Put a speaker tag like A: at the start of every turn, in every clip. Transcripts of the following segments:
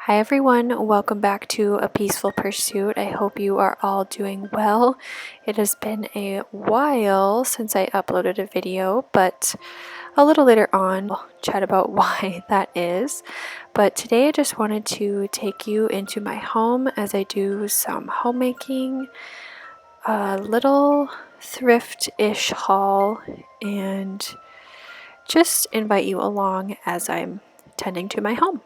A: Hi everyone, welcome back to A Peaceful Pursuit. I hope you are all doing well. It has been a while since I uploaded a video, but a little later on I'll chat about why that is. But today I just wanted to take you into my home as I do some homemaking, a little thrift-ish haul, and just invite you along as I'm tending to my home.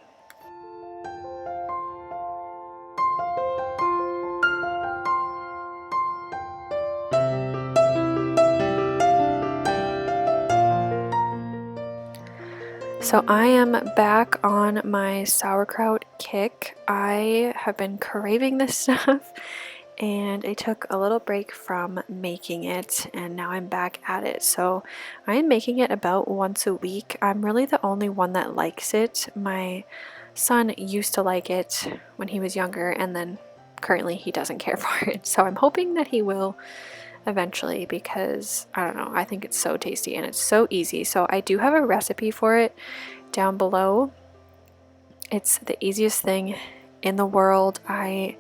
A: So I am back on my sauerkraut kick. I have been craving this stuff and I took a little break from making it and now I'm back at it. So I am making it about once a week. I'm really the only one that likes it. My son used to like it when he was younger and then currently he doesn't care for it. So I'm hoping that he will eventually because I don't know, I think it's so tasty and it's so easy. So I do have a recipe for it down below. It's the easiest thing in the world. I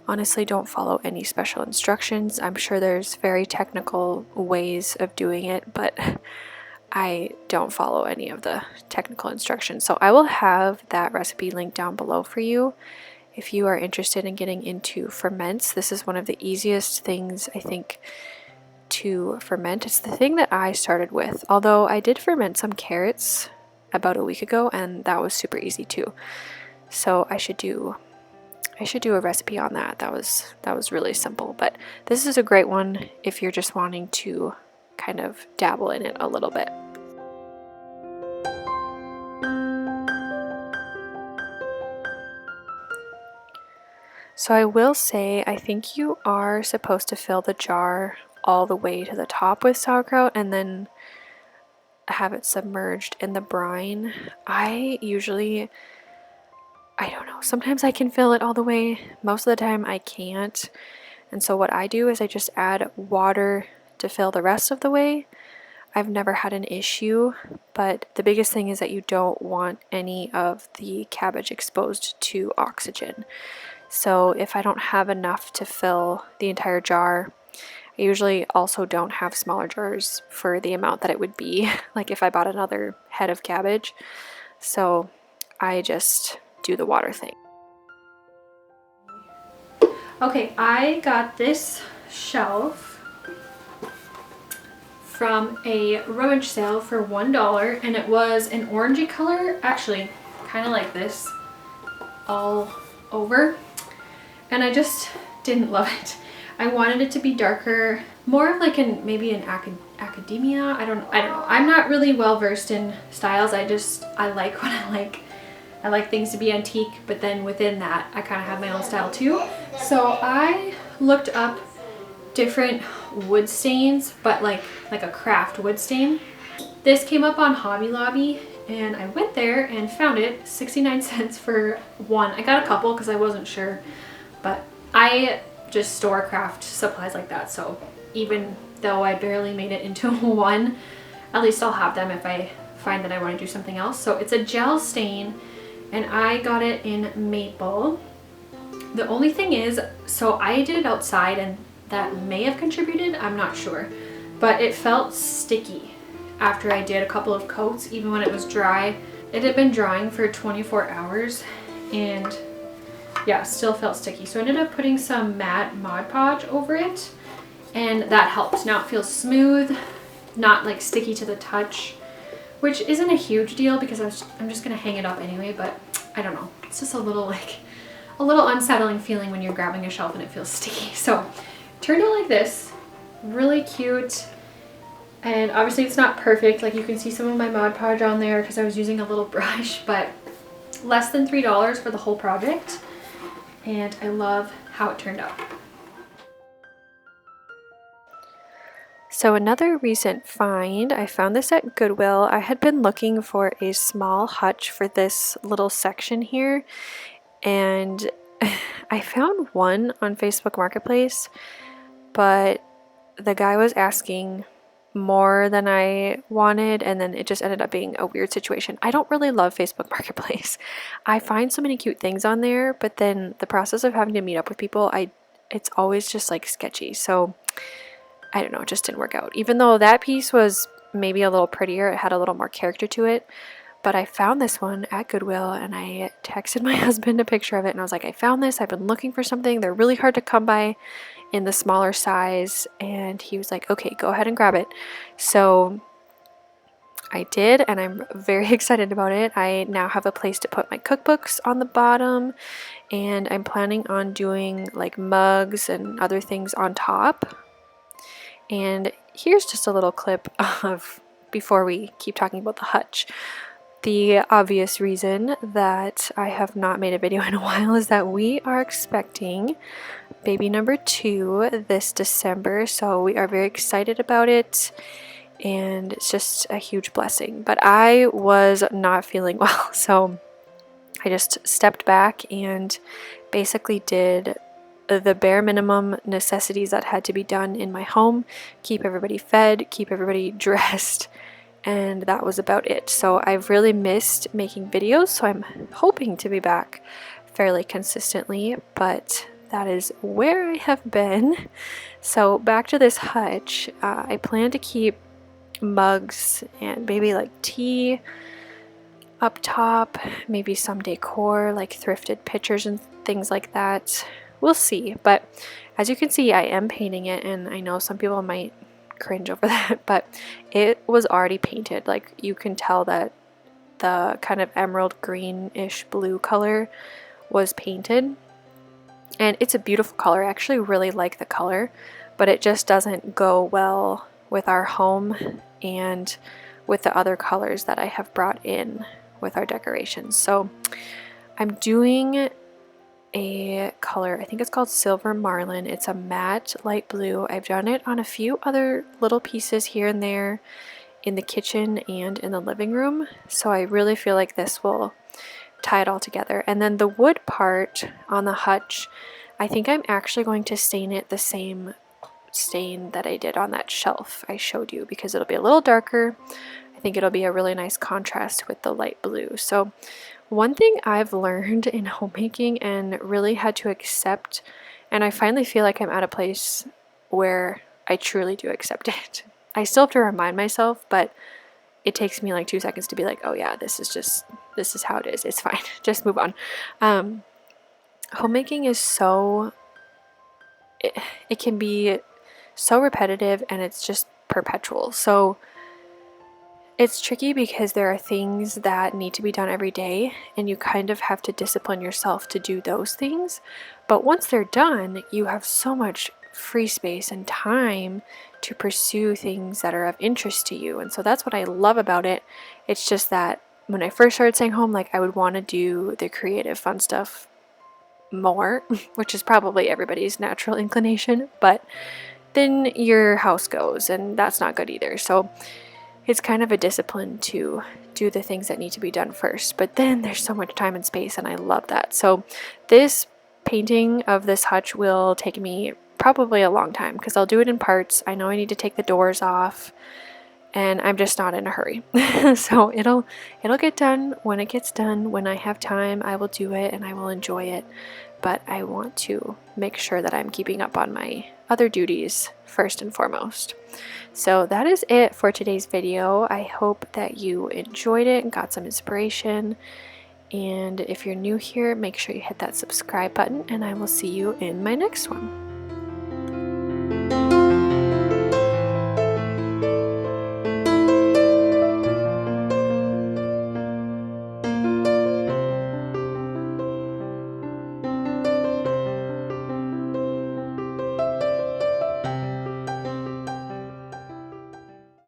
A: honestly don't follow any special instructions. I'm sure there's very technical ways of doing it, but I don't follow any of the technical instructions. So I will have that recipe linked down below for you. If you are interested in getting into ferments, this is one of the easiest things I think to ferment. It's the thing that I started with, although I did ferment some carrots about a week ago and that was super easy too. So I should do a recipe on that. That was really simple, but this is a great one if you're just wanting to kind of dabble in it a little bit. So I will say, I think you are supposed to fill the jar all the way to the top with sauerkraut and then have it submerged in the brine. I don't know, sometimes I can fill it all the way, most of the time I can't. And so what I do is I just add water to fill the rest of the way. I've never had an issue, but the biggest thing is that you don't want any of the cabbage exposed to oxygen. So if I don't have enough to fill the entire jar, I usually also don't have smaller jars for the amount that it would be, like if I bought another head of cabbage. So I just do the water thing. Okay, I got this shelf from a rummage sale for $1 and it was an orangey color, actually kind of like this all over, and I just didn't love it. I wanted it to be darker, more of like maybe an academia. I don't know. I'm not really well versed in styles. I like what I like. I like things to be antique, but then within that, I kind of have my own style too. So I looked up different wood stains, but like a craft wood stain. This came up on Hobby Lobby and I went there and found it 69 cents for one. I got a couple because I wasn't sure, but I just store craft supplies like that. So even though I barely made it into one, at least I'll have them if I find that I want to do something else. So it's a gel stain and I got it in maple. The only thing is, so I did it outside and that may have contributed, I'm not sure, but it felt sticky after I did a couple of coats, even when it was dry. It had been drying for 24 hours and yeah, still felt sticky. So I ended up putting some matte Mod Podge over it and that helped. Now it feels smooth, not like sticky to the touch, which isn't a huge deal because I'm just gonna hang it up anyway, but I don't know. It's just a little unsettling feeling when you're grabbing a shelf and it feels sticky. So turned out like this, really cute. And obviously it's not perfect. Like you can see some of my Mod Podge on there because I was using a little brush, but less than $3 for the whole project. And I love how it turned out. So another recent find, I found this at Goodwill. I had been looking for a small hutch for this little section here, and I found one on Facebook Marketplace, but the guy was asking
B: more than I wanted, and then it just ended up being a weird situation. I don't really love Facebook Marketplace. I find so many cute things on there, but then the process of having to meet up with people, it's always just like sketchy. So I don't know, it just didn't work out. Even though that piece was maybe a little prettier, it had a little more character to it. But I found this one at Goodwill, and I texted my husband a picture of it, and I was like, I found this. I've been looking for something. They're really hard to come by in the smaller size. And he was like, okay, go ahead and grab it. So I did, and I'm very excited about it. I now have a place to put my cookbooks on the bottom, and I'm planning on doing like mugs and other things on top. And here's just a little clip of, before we keep talking about the hutch. The obvious reason that I have not made a video in a while is that we are expecting baby number 2 this December, so we are very excited about it, and it's just a huge blessing. But I was not feeling well, so I just stepped back and basically did the bare minimum necessities that had to be done in my home, keep everybody fed, keep everybody dressed, and that was about it. So I've really missed making videos, so I'm hoping to be back fairly consistently, but that is where I have been. So back to this hutch, I plan to keep mugs and maybe like tea up top, maybe some decor like thrifted pictures and things like that. We'll see. But as you can see, I am painting it, and I know some people might cringe over that, but it was already painted. Like, you can tell that the kind of emerald greenish blue color was painted, and it's a beautiful color. I actually really like the color, but it just doesn't go well with our home and with the other colors that I have brought in with our decorations. So I'm doing a color, I think it's called Silver Marlin. It's a matte light blue. I've done it on a few other little pieces here and there in the kitchen and in the living room, so I really feel like this will tie it all together. And then the wood part on the hutch, I think I'm actually going to stain it the same stain that I did on that shelf I showed you, because it'll be a little darker. I think it'll be a really nice contrast with the light blue. So one thing I've learned in homemaking and really had to accept, and I finally feel like I'm at a place where I truly do accept it. I still have to remind myself, but it takes me like 2 seconds to be like, oh yeah, this is how it is. It's fine. Just move on. Homemaking is so, it can be so repetitive, and it's just perpetual. So it's tricky because there are things that need to be done every day, and you kind of have to discipline yourself to do those things. But once they're done, you have so much free space and time to pursue things that are of interest to you. And so that's what I love about it. It's just that when I first started staying home, like, I would want to do the creative fun stuff more, which is probably everybody's natural inclination, but then your house goes, and that's not good either. So it's kind of a discipline to do the things that need to be done first, but then there's so much time and space, and I love that. So this painting of this hutch will take me probably a long time, because I'll do it in parts. I know I need to take the doors off, and I'm just not in a hurry. So it'll get done when it gets done. When I have time, I will do it, and I will enjoy it. But I want to make sure that I'm keeping up on my other duties first and foremost. So that is it for today's video. I hope that you enjoyed it and got some inspiration. And if you're new here, make sure you hit that subscribe button, and I will see you in my next one.